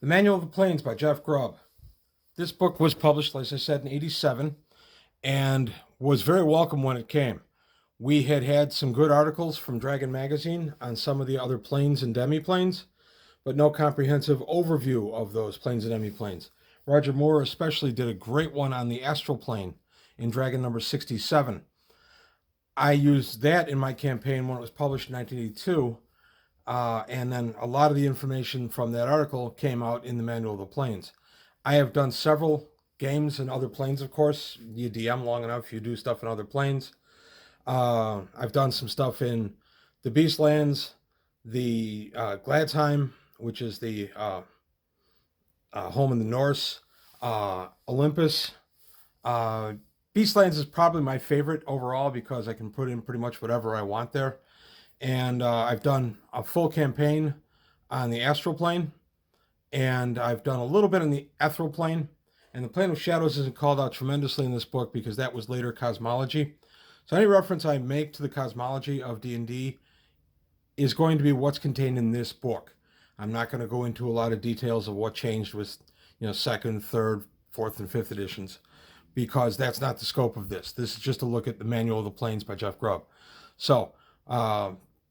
The Manual of the Planes by Jeff Grubb. This book was published, as I said, in '87 and was very welcome when it came. We had some good articles from Dragon Magazine on some of the other planes and demiplanes, but no comprehensive overview of those planes and demiplanes. Roger Moore especially did a great one on the Astral Plane in Dragon number 67. I used that in my campaign when it was published in 1982. And then a lot of the information from that article came out in the Manual of the Planes. I have done several games in other planes, of course. You DM long enough, you do stuff in other planes. I've done some stuff in the Beastlands, the Gladsheim, which is the home in the Norse, Olympus. Beastlands is probably my favorite overall because I can put in pretty much whatever I want there. And I've done a full campaign on the Astral Plane, and I've done a little bit on the Ethereal Plane. And the Plane of Shadows isn't called out tremendously in this book because that was later cosmology. So any reference I make to the cosmology of D&D is going to be what's contained in this book. I'm not going to go into a lot of details of what changed with, second, third, fourth, and fifth editions, because that's not the scope of this. This is just a look at the Manual of the Planes by Jeff Grubb. So,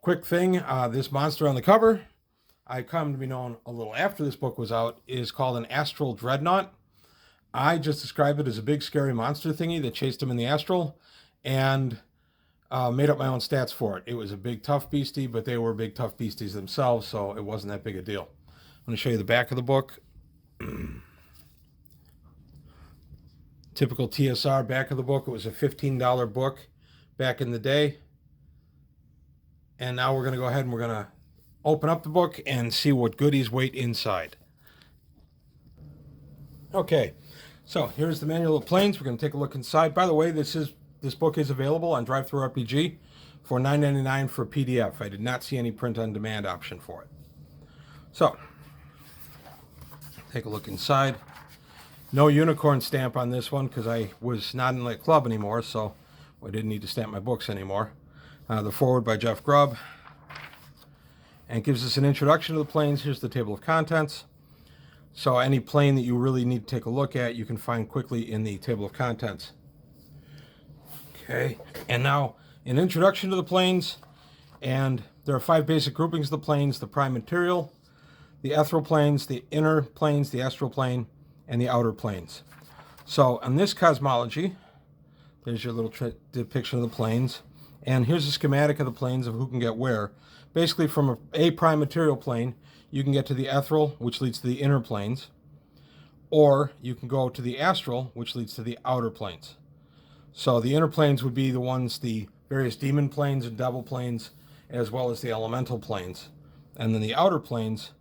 quick thing, this monster on the cover, I come to be known a little after this book was out, is called an Astral Dreadnought. I just described it as a big scary monster thingy that chased him in the astral, and made up my own stats for it. It was a big tough beastie, but they were big tough beasties themselves, so it wasn't that big a deal. I'm going to show you the back of the book. Typical TSR back of the book. It was a $15 book back in the day. And now we're going to go ahead and we're going to open up the book and see what goodies wait inside. Okay, so here's the Manual of Planes. We're going to take a look inside. By the way, this book is available on DriveThruRPG for $9.99 for PDF. I did not see any print-on-demand option for it. So, take a look inside. No unicorn stamp on this one because I was not in the club anymore, so I didn't need to stamp my books anymore. The foreword by Jeff Grubb, and gives us an introduction to the planes. Here's the table of contents. So any plane that you really need to take a look at, you can find quickly in the table of contents. Okay, and now an introduction to the planes, and there are 5 basic groupings of the planes: the prime material, the ethereal planes, the inner planes, the astral plane, and the outer planes. So on this cosmology, there's your little depiction of the planes. And here's a schematic of the planes of who can get where. Basically, from a prime material plane, you can get to the ethereal, which leads to the inner planes. Or you can go to the astral, which leads to the outer planes. So the inner planes would be the ones, the various demon planes and devil planes, as well as the elemental planes. And then the outer planes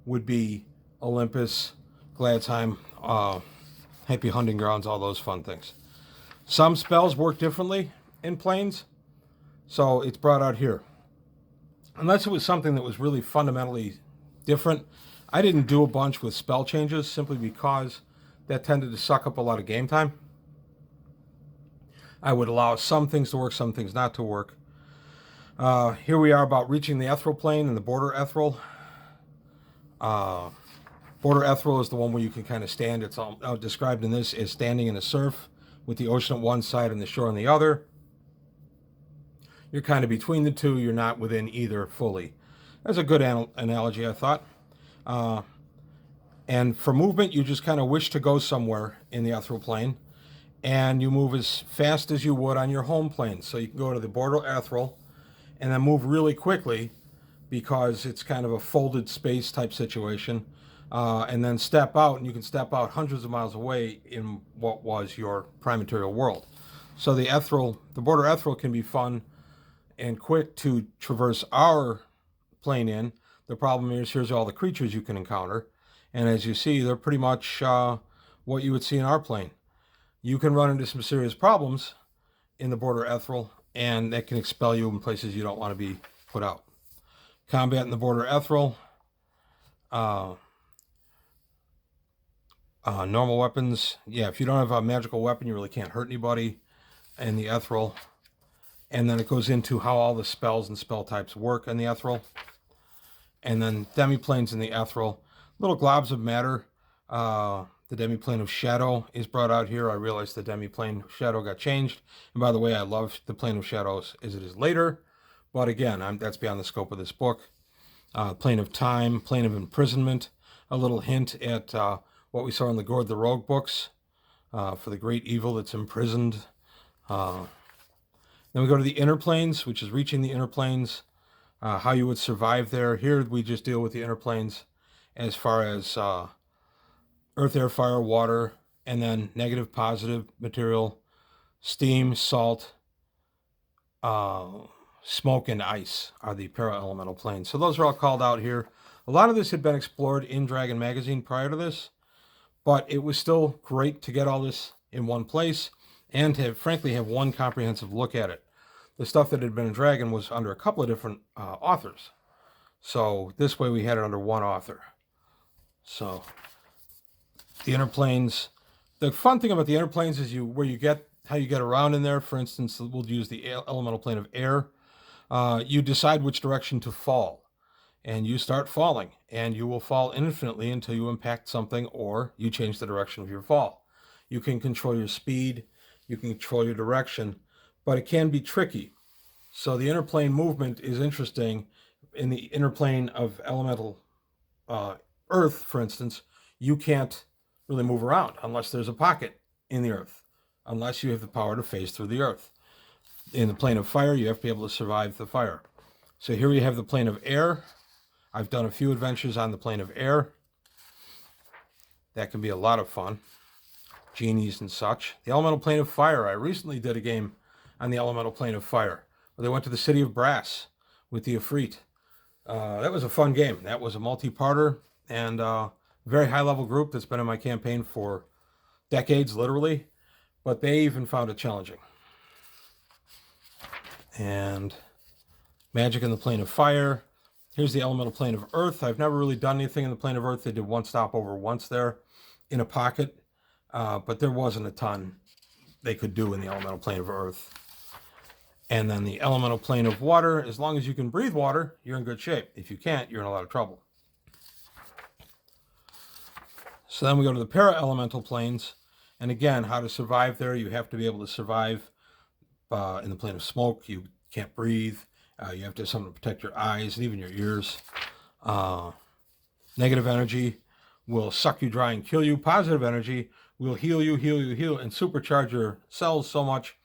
would be Olympus, Gladsheim, Happy Hunting Grounds, all those fun things. Some spells work differently in planes, so it's brought out here. Unless it was something that was really fundamentally different, I didn't do a bunch with spell changes simply because that tended to suck up a lot of game time. I would allow some things to work, some things not to work. Here we are about reaching the ethereal plane and the border ethereal. Border ethereal is the one where you can kind of stand. It's all described in this as standing in a surf with the ocean at one side and the shore on the other. You're kind of between the two. You're not within either fully. That's a good analogy, I thought. And for movement, you just kind of wish to go somewhere in the ethereal plane, and you move as fast as you would on your home plane. So you can go to the border ethereal and then move really quickly because it's kind of a folded space type situation. And then step out, and you can step out hundreds of miles away in what was your prime material world. So the border ethereal can be fun and quick to traverse our plane in. The problem is, here's all the creatures you can encounter. And as you see, they're pretty much what you would see in our plane. You can run into some serious problems in the border ethereal, and that can expel you in places you don't want to be put out. Combat in the border ethereal. Normal weapons. Yeah, if you don't have a magical weapon, you really can't hurt anybody in the ethereal. And then it goes into how all the spells and spell types work in the ethereal. And then demiplanes in the ethereal. Little globs of matter. The demiplane of shadow is brought out here. I realized the demiplane of shadow got changed. And by the way, I love the plane of shadows as it is later. But again, that's beyond the scope of this book. Plane of time, plane of imprisonment. A little hint at what we saw in the Gord the Rogue books for the great evil that's imprisoned. Then we go to the inner planes, which is reaching the inner planes. How you would survive there. Here we just deal with the inner planes as far as earth, air, fire, water, and then negative, positive material, steam, salt, smoke, and ice are the para-elemental planes. So those are all called out here. A lot of this had been explored in Dragon Magazine prior to this, but it was still great to get all this in one place and to, frankly, have one comprehensive look at it. The stuff that had been in Dragon was under a couple of different authors. So this way we had it under one author. So the inner planes, the fun thing about the inner planes is how you get around in there. For instance, we'll use the elemental plane of air. You decide which direction to fall, and you start falling, and you will fall infinitely until you impact something or you change the direction of your fall. You can control your speed, you can control your direction, but it can be tricky. So the inner plane movement is interesting. In the inner plane of elemental earth, for instance, you can't really move around unless there's a pocket in the earth, unless you have the power to phase through the earth. In the plane of fire, you have to be able to survive the fire. So here we have the plane of air. I've done a few adventures on the plane of air. That can be a lot of fun. Genies and such. The elemental plane of fire. I recently did a game on the elemental plane of fire, where they went to the city of Brass with the Ifrit. That was a fun game. That was a multi-parter and very high-level group that's been in my campaign for decades, literally, but they even found it challenging. And magic in the plane of fire. Here's the elemental plane of earth. I've never really done anything in the plane of earth. They did one stopover once there in a pocket, but there wasn't a ton they could do in the elemental plane of earth. And then the elemental plane of water, as long as you can breathe water, you're in good shape. If you can't, you're in a lot of trouble. So then we go to the para-elemental planes. And again, how to survive there. You have to be able to survive in the plane of smoke. You can't breathe. You have to have something to protect your eyes and even your ears. Negative energy will suck you dry and kill you. Positive energy will heal you, and supercharge your cells so much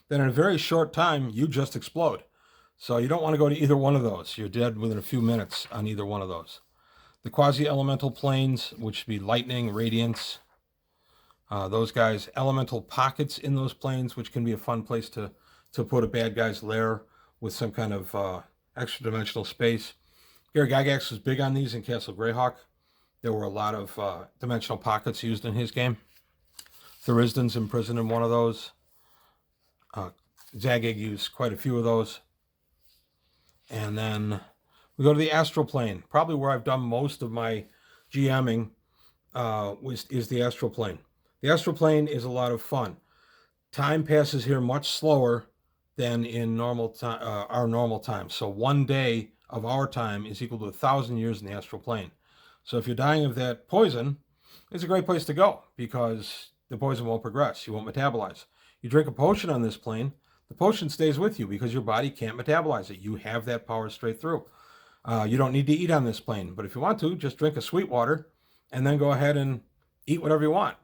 that in a very short time, you just explode. So you don't want to go to either one of those. You're dead within a few minutes on either one of those. The quasi-elemental planes, which would be lightning, radiance, those guys, elemental pockets in those planes, which can be a fun place to put a bad guy's lair with some kind of extra dimensional space. Gary Gygax was big on these in Castle Greyhawk. There were a lot of dimensional pockets used in his game. Thurisdan's imprisoned in one of those. Zagig used quite a few of those. And then we go to the Astral Plane. Probably where I've done most of my GMing is the Astral Plane. The Astral Plane is a lot of fun. Time passes here much slower than in normal time, our normal time. So 1 day of our time is equal to 1,000 years in the Astral Plane. So if you're dying of that poison, it's a great place to go because the poison won't progress. You won't metabolize. You drink a potion on this plane, the potion stays with you because your body can't metabolize it. You have that power straight through. You don't need to eat on this plane, but if you want to, just drink a sweet water and then go ahead and eat whatever you want.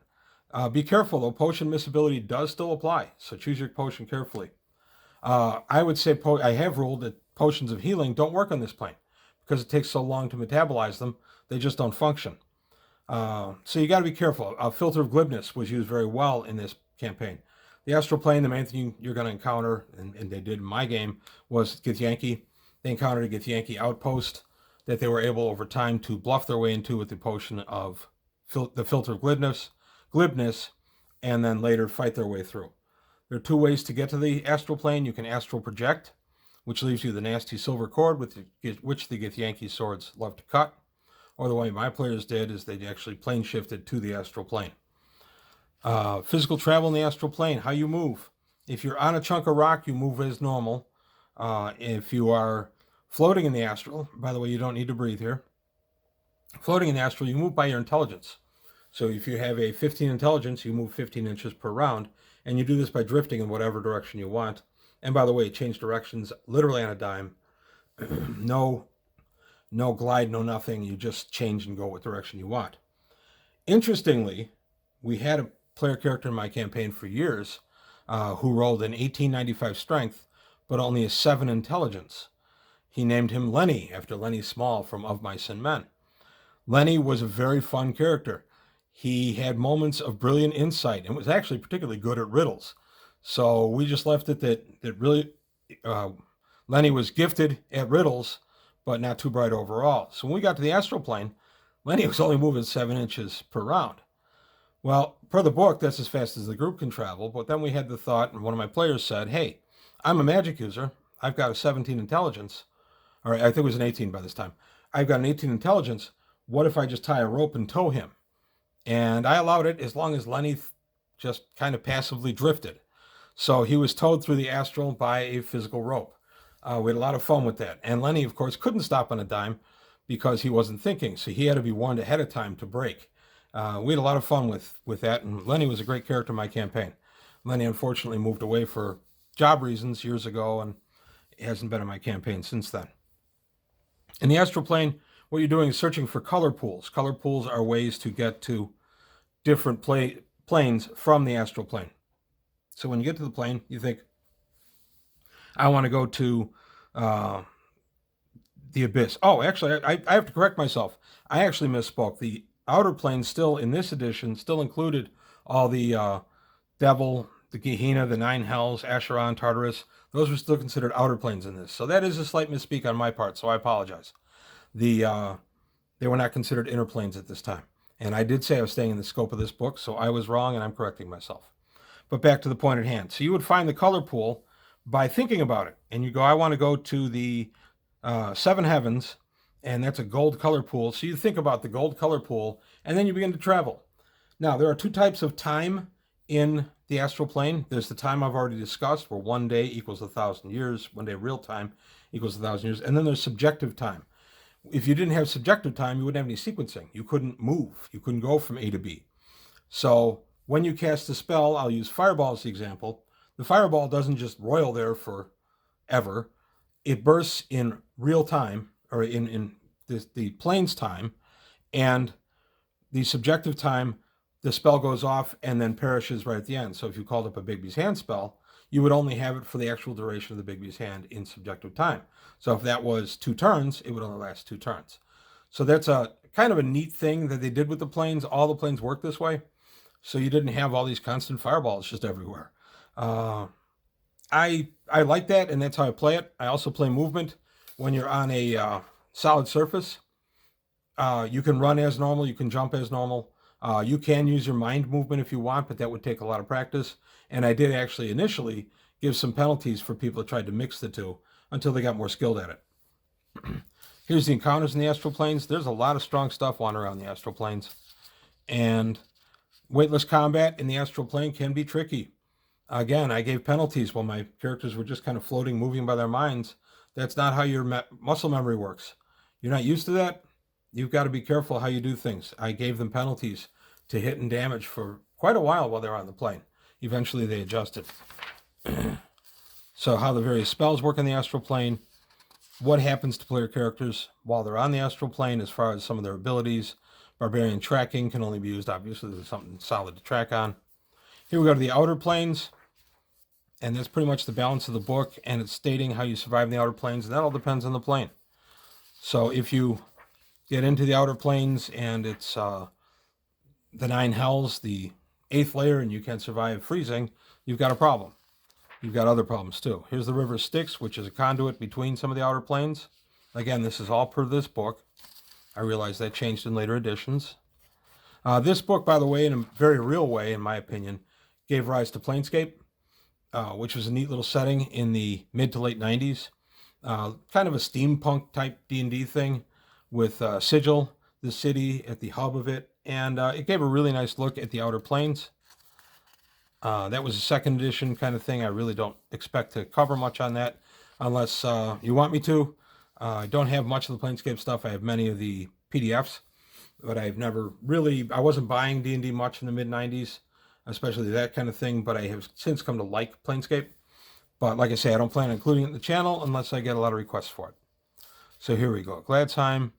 Be careful, though. Potion miscibility does still apply, so choose your potion carefully. I would say I have ruled that potions of healing don't work on this plane because it takes so long to metabolize them. They just don't function. So you got to be careful. A filter of glibness was used very well in this campaign. The Astral Plane, the main thing you're going to encounter, and they did in my game, was Githyanki. They encountered a Githyanki outpost that they were able over time to bluff their way into with the potion of the filter of glibness, and then later fight their way through. There are two ways to get to the Astral Plane. You can astral project, which leaves you the nasty silver cord which the Githyanki swords love to cut. Or the way my players did is they actually plane shifted to the Astral Plane. Physical travel in the Astral Plane, how you move. If you're on a chunk of rock, you move as normal. If you are floating in the astral, by the way, you don't need to breathe here. Floating in the astral, you move by your intelligence. So if you have a 15 intelligence, you move 15 inches per round, and you do this by drifting in whatever direction you want. And by the way, change directions literally on a dime. No glide, no nothing. You just change and go what direction you want. Interestingly, we had a player character in my campaign for years who rolled an 1895 strength, but only a 7 intelligence. He named him Lenny, after Lenny Small from Of Mice and Men. Lenny was a very fun character. He had moments of brilliant insight and was actually particularly good at riddles. So we just left it that really Lenny was gifted at riddles, but not too bright overall. So when we got to the astral plane, Lenny was only moving 7 inches per round. Well, per the book, that's as fast as the group can travel. But then we had the thought, and one of my players said, hey, I'm a magic user. I've got a 17 intelligence. Or I think it was an 18 by this time. I've got an 18 intelligence. What if I just tie a rope and tow him? And I allowed it as long as Lenny just kind of passively drifted. So he was towed through the astral by a physical rope. We had a lot of fun with that. And Lenny, of course, couldn't stop on a dime because he wasn't thinking. So he had to be warned ahead of time to break. We had a lot of fun with that. And Lenny was a great character in my campaign. Lenny, unfortunately, moved away for job reasons years ago and hasn't been in my campaign since then. In the astral plane, what you're doing is searching for color pools. Color pools are ways to get to different planes from the astral plane. So when you get to the plane, you think, I want to go to the abyss. Oh, actually, I have to correct myself. I actually misspoke. The outer plane still, in this edition, still included all the devil, the Gehenna, the 9 hells, Acheron, Tartarus. Those were still considered outer planes in this. So that is a slight misspeak on my part, so I apologize. They were not considered inner planes at this time. And I did say I was staying in the scope of this book, so I was wrong and I'm correcting myself. But back to the point at hand. So you would find the color pool by thinking about it. And you go, I want to go to the 7 heavens, and that's a gold color pool. So you think about the gold color pool, and then you begin to travel. Now, there are 2 types of time in the astral plane. There's the time I've already discussed, where 1 day equals 1,000 years, 1 day real time equals 1,000 years. And then there's subjective time. If you didn't have subjective time, you wouldn't have any sequencing. You couldn't move. You couldn't go from A to B. So when you cast a spell, I'll use Fireball as the example. The Fireball doesn't just roil there forever. It bursts in real time, or in the plane's time, and the subjective time, the spell goes off and then perishes right at the end. So if you called up a Bigby's Hand spell, you would only have it for the actual duration of the Bigby's Hand in subjective time. So if that was 2 turns, it would only last 2 turns. So that's a kind of a neat thing that they did with the planes. All the planes work this way. So you didn't have all these constant fireballs just everywhere. I like that, and that's how I play it. I also play movement. When you're on a solid surface, you can run as normal. You can jump as normal. You can use your mind movement if you want, but that would take a lot of practice. And I did actually initially give some penalties for people that tried to mix the two until they got more skilled at it. Here's the encounters in the astral planes. There's a lot of strong stuff wandering around the astral planes. And weightless combat in the astral plane can be tricky. Again, I gave penalties while my characters were just kind of floating, moving by their minds. That's not how your muscle memory works. You're not used to that. You've got to be careful how you do things. I gave them penalties to hit and damage for quite a while they're on the plane. Eventually they adjusted. So how the various spells work in the astral plane, what happens to player characters while they're on the astral plane as far as some of their abilities. Barbarian tracking can only be used, obviously, there's something solid to track on. Here we go to the outer planes, and that's pretty much the balance of the book, and it's stating how you survive in the outer planes, and that all depends on the plane. So if you get into the outer planes and it's the 9 hells, the 8th layer, and you can survive freezing, you've got a problem. You've got other problems too. Here's the River Styx, which is a conduit between some of the outer planes. Again, this is all per this book. I realize that changed in later editions. This book, by the way, in a very real way, in my opinion, gave rise to Planescape, which was a neat little setting in the mid to late 90s. Kind of a steampunk type D&D thing with Sigil, the city at the hub of it. And it gave a really nice look at the outer planes. That was a 2nd edition kind of thing. I really don't expect to cover much on that unless you want me to. I don't have much of the Planescape stuff. I have many of the PDFs. but I've never really, I wasn't buying D&D much in the mid-90s, especially that kind of thing, but I have since come to like Planescape. But like I say, I don't plan on including it in the channel unless I get a lot of requests for it. So here we go. Gladsheim.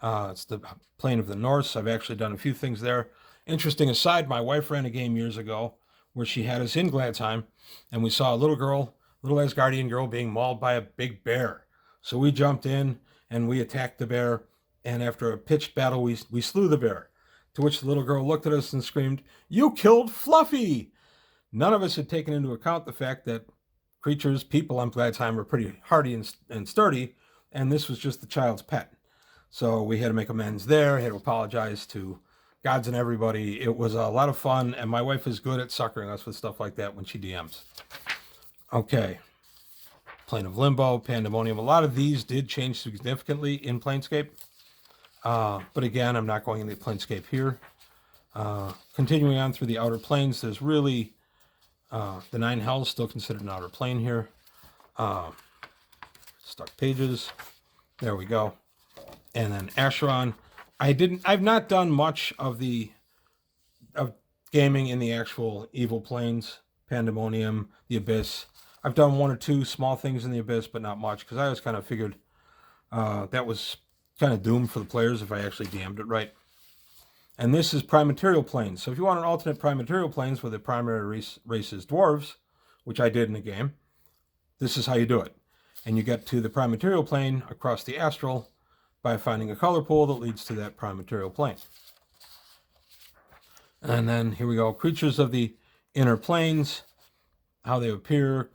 It's the plane of the Norse. I've actually done a few things there. Interesting aside, my wife ran a game years ago where she had us in Gladsheim, and we saw a little girl, little Asgardian girl, being mauled by a big bear. So we jumped in and we attacked the bear, and after a pitched battle, we slew the bear. To which the little girl looked at us and screamed, "You killed Fluffy!" None of us had taken into account the fact that creatures, people on Gladsheim, were pretty hardy and sturdy, and this was just the child's pet. So we had to make amends there, had to apologize to gods and everybody. It was a lot of fun, and my wife is good at suckering us with stuff like that when she DMs. Okay. Plane of Limbo, Pandemonium. A lot of these did change significantly in Planescape. But again, I'm not going into Planescape here. Continuing on through the Outer Planes, there's really the Nine Hells, still considered an Outer Plane here. Stuck pages. There we go. And then Acheron. I've not done much of gaming in the actual evil planes, Pandemonium, the Abyss. I've done one or two small things in the Abyss, but not much, because I always kind of figured that was kind of doomed for the players if I actually DM'd it right. And this is Prime Material Planes. So if you want an alternate Prime Material Planes where the primary race is dwarves, which I did in the game, this is how you do it. And you get to the Prime Material Plane across the Astral by finding a color pool that leads to that Prime Material Plane. And then here we go, creatures of the inner planes, how they appear.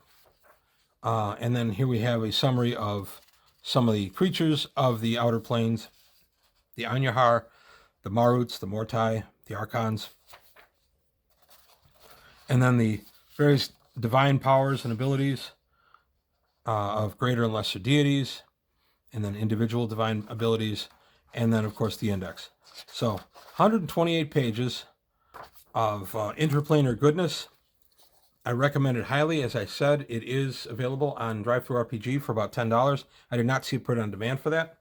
And then here we have a summary of some of the creatures of the outer planes, the Anyahar, the Maruts, the Mortai, the Archons. And then the various divine powers and abilities of greater and lesser deities, and then individual divine abilities, and then, of course, the index. So 128 pages of interplanar goodness. I recommend it highly. As I said, it is available on DriveThruRPG for about $10. I did not see it put on demand for that.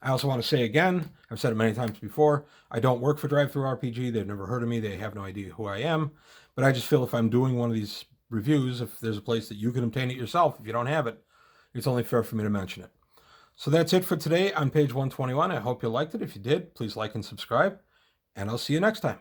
I also want to say again, I've said it many times before, I don't work for DriveThruRPG. They've never heard of me. They have no idea who I am. But I just feel if I'm doing one of these reviews, if there's a place that you can obtain it yourself, if you don't have it, it's only fair for me to mention it. So that's it for today on page 121. I hope you liked it. If you did, please like and subscribe, and I'll see you next time.